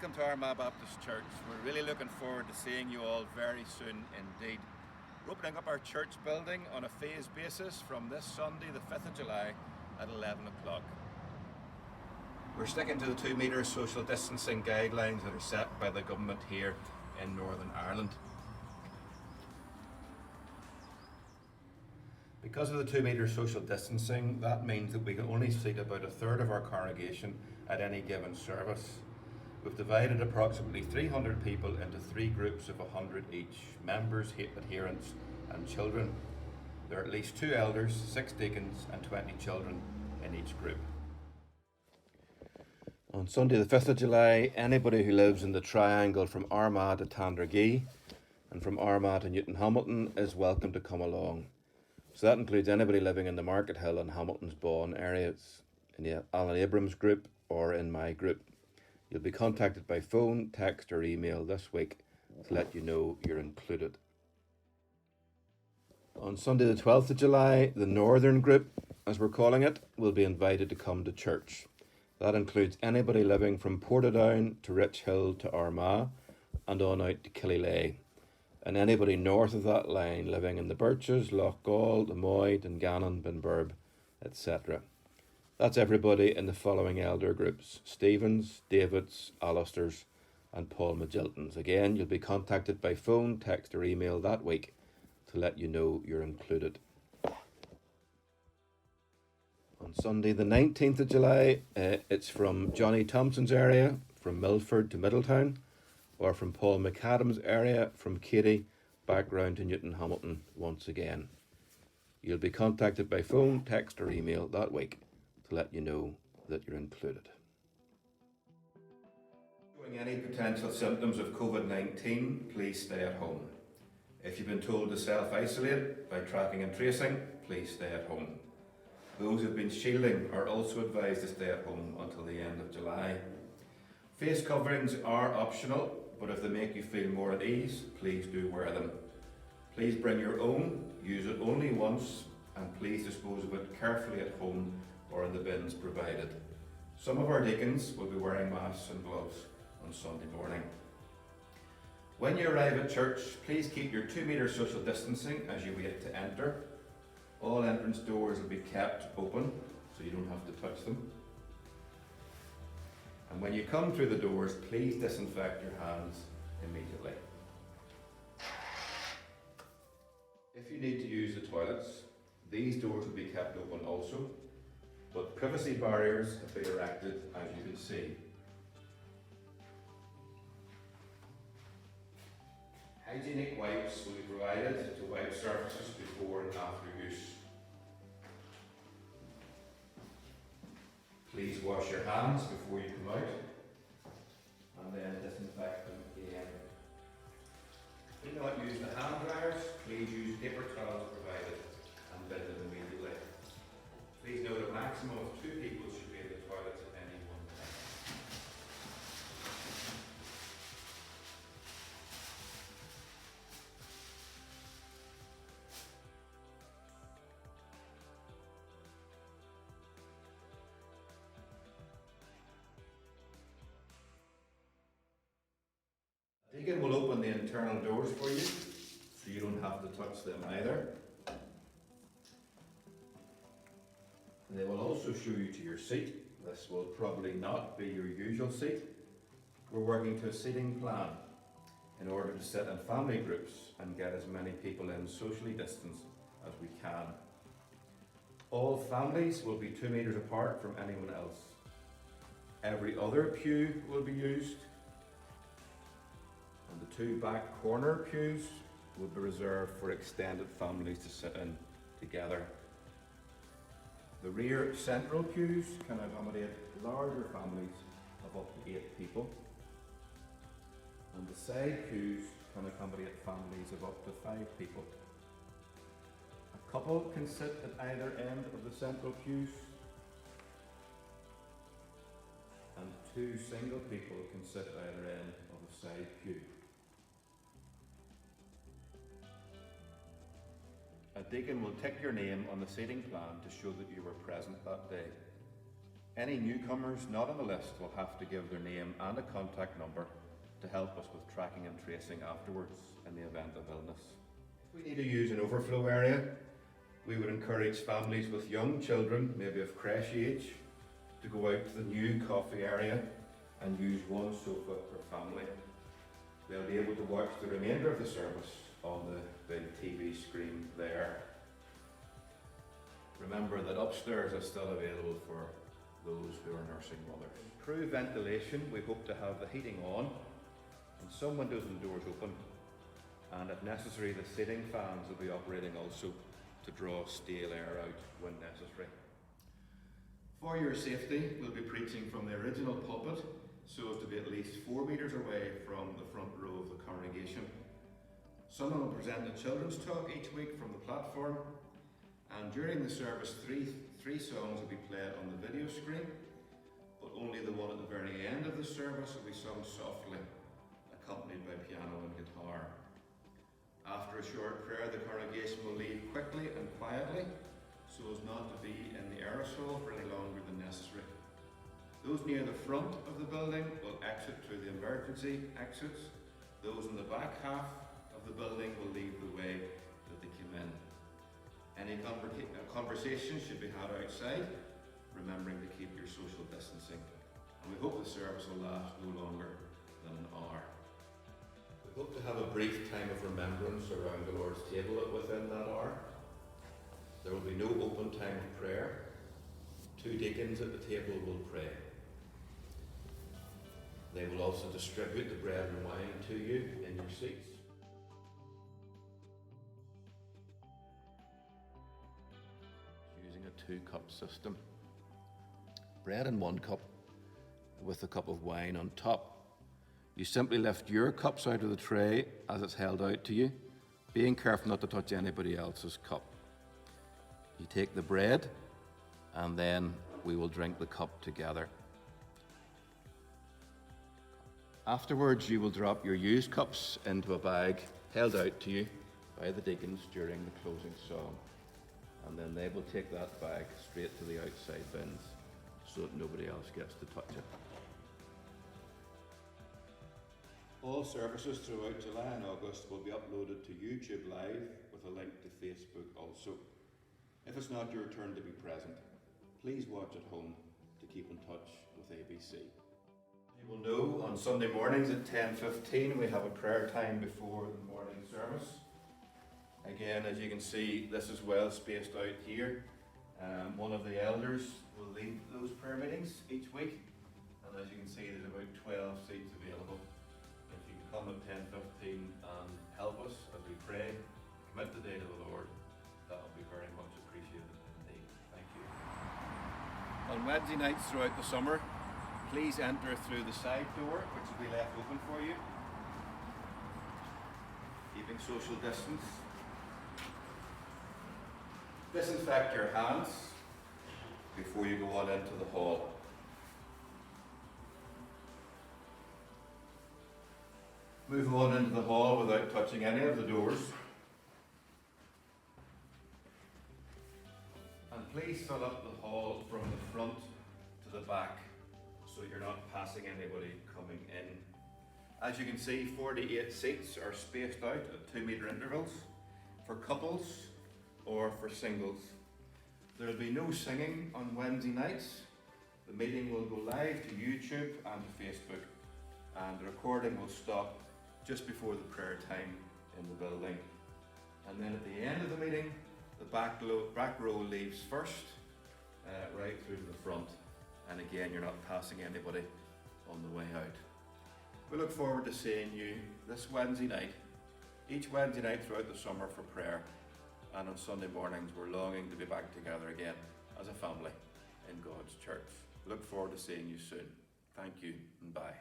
welcome to Armagh Baptist Church. We're really looking forward to seeing you all very soon indeed. We're opening up our church building on a phased basis from this Sunday, the 5th of July at 11 o'clock. We're sticking to the 2-metre social distancing guidelines that are set by the government here in Northern Ireland. Because of the 2-metre social distancing, that means that we can only seat about a third of our congregation at any given service. We've divided approximately 300 people into 3 groups of 100 each: members, adherents and children. There are at least 2 elders, 6 deacons and 20 children in each group. On Sunday the 5th of July, anybody who lives in the triangle from Armagh to Tandragee and from Armagh to Newton Hamilton is welcome to come along. So that includes anybody living in the Market Hill and Hamilton's Bawn areas, in the Alan Abrams group or in my group. You'll be contacted by phone, text or email this week to let you know you're included. On Sunday the 12th of July, the Northern group, as we're calling it, will be invited to come to church. That includes anybody living from Portadown to Rich Hill to Armagh and on out to Killylea, and anybody north of that line living in the Birches, Loughgall, the Moy, Dungannon, Benburb, etc. That's everybody in the following elder groups: Stevens, Davids, Allisters and Paul Magiltons. Again, you'll be contacted by phone, text or email that week to let you know you're included. On Sunday the 19th of July, it's from Johnny Thompson's area, from Milford to Middletown, or from Paul McAdam's area, from Katy back round to Newton Hamilton once again. You'll be contacted by phone, text or email that week to let you know that you're included. Showing any potential symptoms of COVID-19, please stay at home. If you've been told to self-isolate by tracking and tracing, please stay at home. Those who've been shielding are also advised to stay at home until the end of July. Face coverings are optional, but if they make you feel more at ease, please do wear them. Please bring your own, use it only once, and please dispose of it carefully at home or in the bins provided. Some of our deacons will be wearing masks and gloves on Sunday morning. When you arrive at church, please keep your 2-metre social distancing as you wait to enter. All entrance doors will be kept open so you don't have to touch them. And when you come through the doors, please disinfect your hands immediately. If you need to use the toilets, these doors will be kept open also, but privacy barriers have been erected, as you can see. Hygienic wipes will be provided to wipe surfaces before and after use. Please wash your hands before you come out and then disinfect them again. Do not use the hand dryers. Please use paper towels provided and bin them immediately. Please note a maximum of 2 people should be in the toilets at any one time. A deacon will open the internal doors for you, so you don't have to touch them either. They will also show you to your seat. This will probably not be your usual seat. We're working to a seating plan in order to sit in family groups and get as many people in socially distanced as we can. All families will be 2 metres apart from anyone else. Every other pew will be used, and the 2 back corner pews will be reserved for extended families to sit in together. The rear central pews can accommodate larger families of up to 8 people, and the side pews can accommodate families of up to 5 people. A couple can sit at either end of the central pews, and 2 single people can sit at either end of the side pew. A deacon will tick your name on the seating plan to show that you were present that day. Any newcomers not on the list will have to give their name and a contact number to help us with tracking and tracing afterwards in the event of illness. If we need to use an overflow area, we would encourage families with young children, maybe of creche age, to go out to the new coffee area and use one sofa per family. They'll be able to watch the remainder of the service on the big TV screen there. Remember that upstairs is still available for those who are nursing mothers. Through ventilation, we hope to have the heating on and some windows and doors open, and if necessary the ceiling fans will be operating also to draw stale air out when necessary. For your safety, we'll be preaching from the original pulpit so as to be at least 4 metres away from the front row of the congregation. Someone will present a children's talk each week from the platform, and during the service three songs will be played on the video screen, but only the one at the very end of the service will be sung softly, accompanied by piano and guitar. After a short prayer, the congregation will leave quickly and quietly, so as not to be in the aerosol for any longer than necessary. Those near the front of the building will exit through the emergency exits. Those in the back half of the building will leave the way that they came in. Any conversation should be had outside, remembering to keep your social distancing. And we hope the service will last no longer than an hour. We hope to have a brief time of remembrance around the Lord's table within that hour. There will be no open time of prayer. 2 deacons at the table will pray. They will also distribute the bread and wine to you in your seats. Using a 2-cup system. Bread in 1 cup with a cup of wine on top. You simply lift your cups out of the tray as it's held out to you, being careful not to touch anybody else's cup. You take the bread and then we will drink the cup together. Afterwards, you will drop your used cups into a bag held out to you by the deacons during the closing song. And then they will take that bag straight to the outside bins so that nobody else gets to touch it. All services throughout July and August will be uploaded to YouTube Live with a link to Facebook also. If it's not your turn to be present, please watch at home to keep in touch with ABC. You will know on Sunday mornings at 10:15 we have a prayer time before the morning service. Again, as you can see, this is well spaced out here. One of the elders will lead those prayer meetings each week, and as you can see there's about 12 seats available. If you can come at 10:15 and help us as we pray, commit the day to the Lord, that will be very much appreciated indeed. Thank you. On Wednesday nights throughout the summer, please enter through the side door, which will be left open for you, keeping social distance. Disinfect your hands before you go on into the hall. Move on into the hall without touching any of the doors. And please fill up the hall from the front to the back so you're not passing anybody coming in. As you can see, 48 seats are spaced out at 2-metre intervals for couples or for singles. There will be no singing on Wednesday nights. The meeting will go live to YouTube and to Facebook, and the recording will stop just before the prayer time in the building. And then at the end of the meeting, the back row leaves first, right through to the front. And again, you're not passing anybody on the way out. We look forward to seeing you this Wednesday night, each Wednesday night throughout the summer for prayer. And on Sunday mornings, we're longing to be back together again as a family in God's church. Look forward to seeing you soon. Thank you and bye.